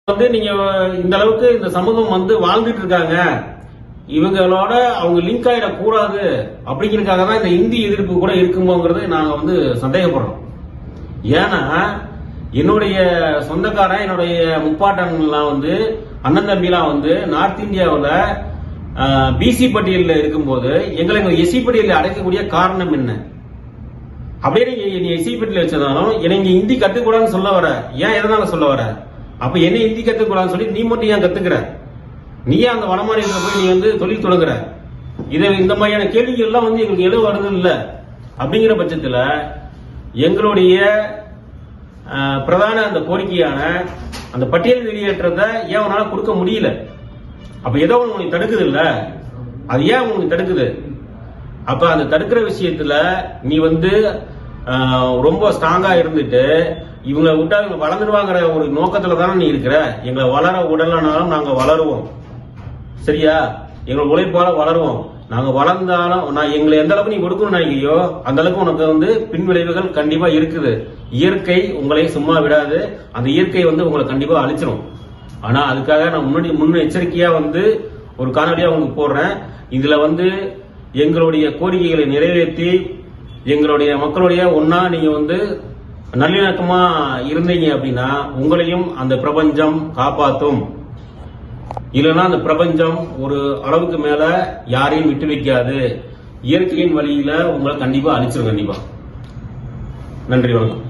நீங்க இந்த அளவுக்கு இந்த சமூகம் வாழ்ந்துட்டு இருக்காங்க, இவங்களோட அவங்க லிங்க் ஆயிடக்கூடாது அப்படிங்கிறதுக்காக தான் இந்த இந்தி எதிர்ப்பு கூட இருக்குமோங்கிறது நாங்க சந்தேகப்படுறோம். ஏன்னா என்னுடைய சொந்தக்காரன், என்னுடைய முப்பாட்டன்லாம் அண்ணன் தம்பிலாம் நார்த் இந்தியாவில் பிசி பட்டியலில் இருக்கும்போது எங்களை எஸ்சி பட்டியலில் அடைக்கக்கூடிய காரணம் என்ன? அப்படியே நீ எஸ்சி பட்டியல் வச்சதாலும் எனக்கு இந்தி கத்துக்கூடாதுன்னு சொல்ல வர, ஏன் எதனால சொல்ல வர? அப்ப என்ன ஹிந்தி கத்துக்கூடாதுன்னு சொல்லி நீ மட்டும் ஏன் கத்துக்கிற? நீ அந்த வடமாநிலத்தில் போய் நீ தொழில் தொடங்குற? இந்த மாதிரியான கேள்விகள் எல்லாம் எங்களுக்கு எழுத வருது இல்ல. அப்படிங்கிற பட்சத்துல எங்களுடைய பிரதான அந்த கோரிக்கையான அந்த பட்டியல் வெளியேற்றத்தை ஏன் உன்னால கொடுக்க முடியல? அப்ப ஏதோ உனக்கு தடுக்குது இல்ல, அது ஏன் உனக்கு தடுக்குது? அப்ப அந்த தடுக்கிற விஷயத்துல நீ ரொம்ப ஸ்ட்ராங்கா இருந்துட்டு இவங்களை விட்டா இவங்க வளர்ந்துடுவாங்கிற ஒரு நோக்கத்துல தானே நீ இருக்கிற. எங்களை வளர உடலனாலும் நாங்க வளருவோம், சரியா? எங்களை உழைப்பால வளருவோம். நாங்க வளர்ந்தாலும் எங்களை எந்த அளவுக்கு நீ கொடுக்கணும்னு நினைக்கிறியோ அந்த அளவுக்கு உனக்கு பின் விளைவுகள் கண்டிப்பா இருக்குது. இயற்கை உங்களை சும்மா விடாது, அந்த இயற்கை உங்களை கண்டிப்பா அழிச்சிடும். ஆனா அதுக்காக நான் முன்னெச்சரிக்கையா ஒரு காணொலியா உங்களுக்கு போடுறேன். இதுல எங்களுடைய கோரிக்கைகளை நிறைவேற்றி எங்களுடைய மக்களுடைய ஒன்னா நீங்க நல்லிணக்கமா இருந்தீங்க அப்படின்னா உங்களையும் அந்த பிரபஞ்சம் காப்பாற்றும். இல்லைன்னா அந்த பிரபஞ்சம் ஒரு அளவுக்கு மேல யாரையும் விட்டு வைக்காது. இயற்கையின் வழியில உங்களை கண்டிப்பா அழிச்சிடும். கண்டிப்பா. நன்றி, வணக்கம்.